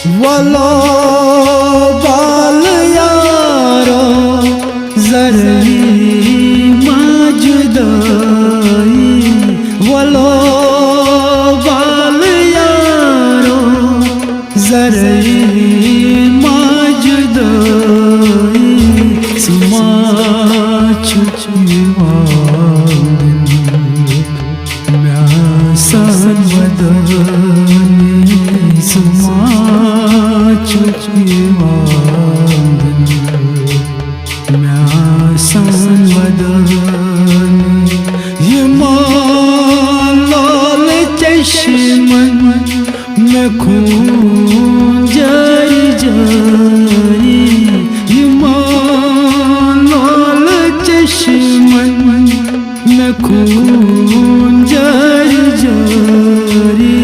वलो बाल यारो जरई जुदाई वलो बाल यारो जरई जुदाई सुमा म्यासन वदनी सुमा म्यासन वदनी ये मालाल चश्मन में खून जारी जारी ये मालाल चश्मन में खून जारी जारी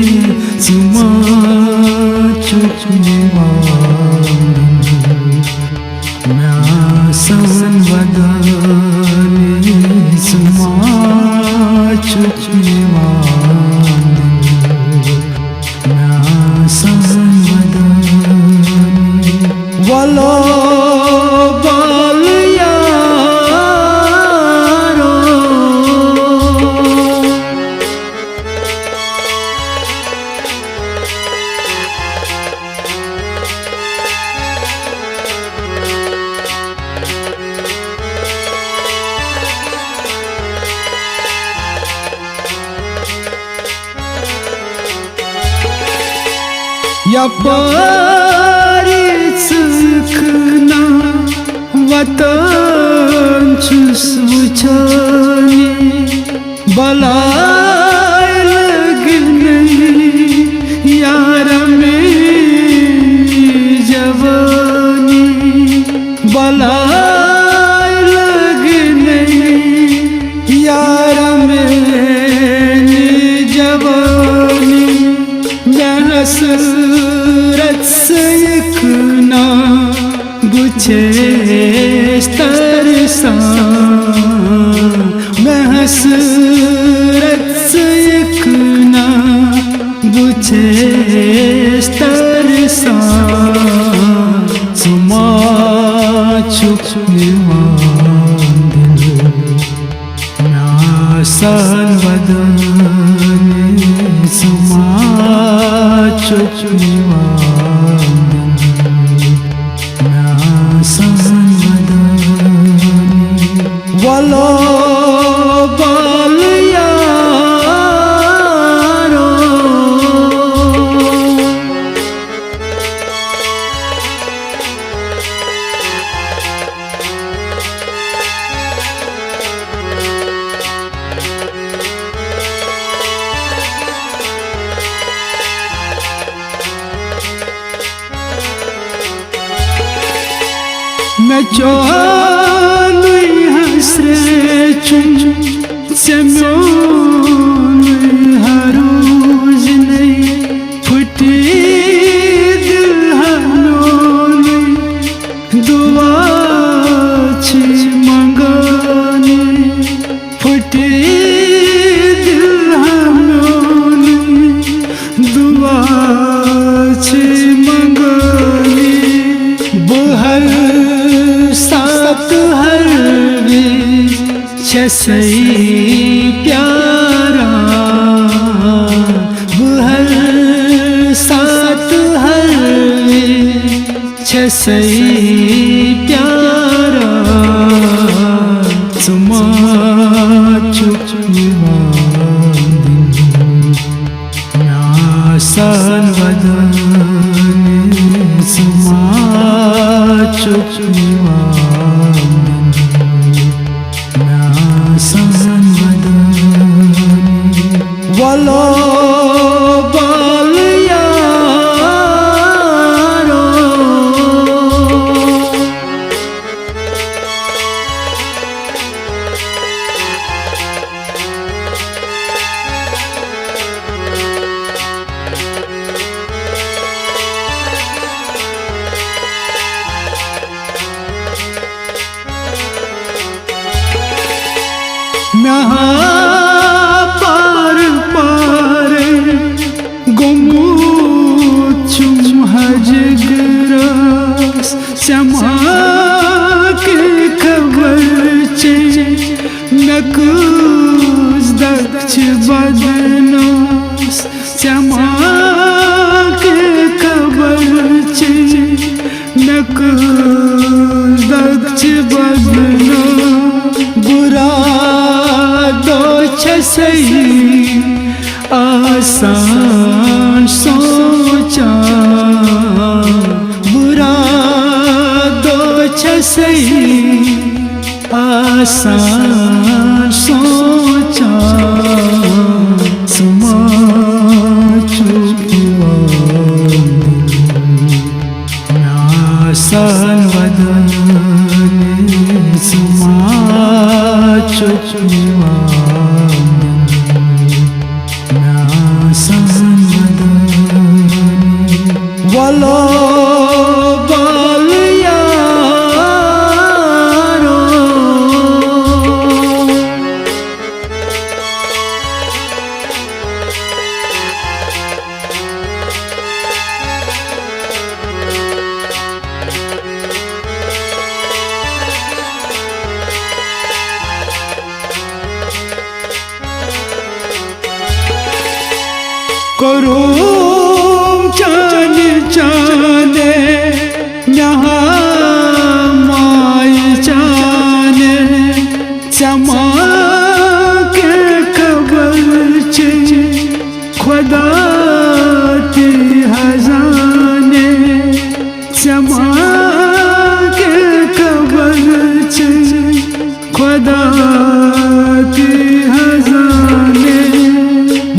सुमा म्यासन वदनी सुमा म्यासन वदनी वलो बाल यारो या पारिस खना वतन छुस वुछानी बलाय लगनी यार में जवानी बलाय लगनी यार में जवानी हसरत से एक ना गुछे तरसा मैं हसरत से एक ना गुछे तरसा सुमा म्यासन वदनी सुमा म्यासन वदनी वलो बाल यारो मैं चोनुई हसरे चुन सेम्योन हरूज नहीं फुटी दिल हनोन दुआ छी मंगानी फुटी दिल हनोन दुआ छी मंगानी बुहर सात हर सही प्यारा बुहर सात हर सही प्यारा सुमा म्यासन वदनी सुमा म्यासन वदनी वलो बाल यारो पार पार गुमु चुम हज जिगरास समा के खबर चे नकुस दक्ष बदनास समा के खबर चे नकुस दक्ष बदनास बुरा दो सही आसान सोचा बुरा दो सही आसान सोचा सुमा चुकिवा आसान वदने सुमा चुकिवा वाला बाल यारो करो चान चाने यहाँ माय चाने समा के खबर चे खुदा की हजाने समा के खबर चे खुदा की हजाने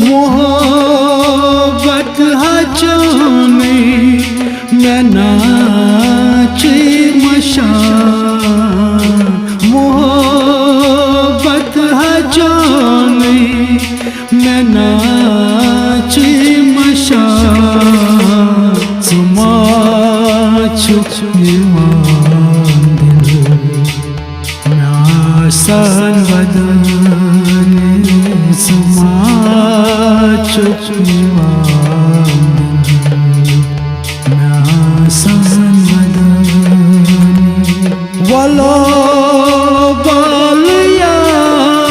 मोहब्बत हजाने मैं नाचे मशान मोहब्बत हजाने मैं नाचे मशान सुमा चुकिवान दिल आसान वदने सुमा चुकिवान वाला बाल यारो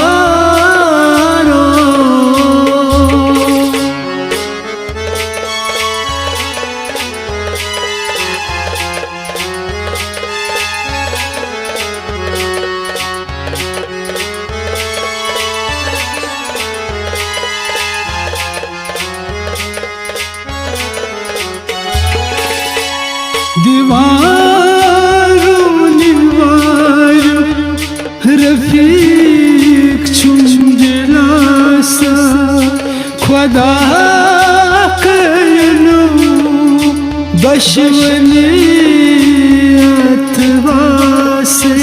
दीवारों दीवार रफीक चुम दिलासा खुदा करनो दुश्मनी अतवासे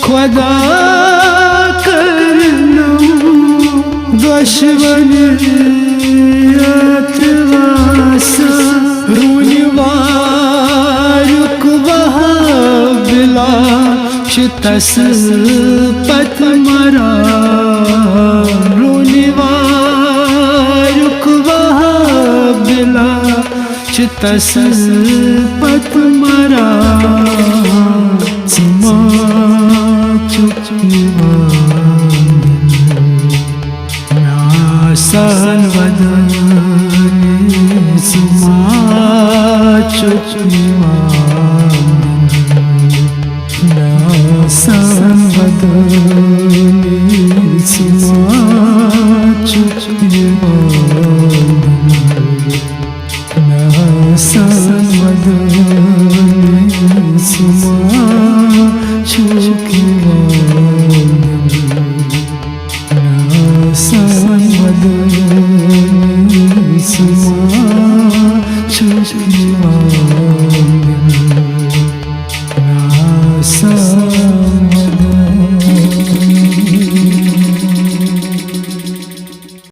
खुदा करनो दुश्मनी अतवासा तस पत मरा रोनिवारुक वहा बिला तस पत मरा सुमा चुकिवान आसान वदने सुमा चुकिवान आसान वदने सुमा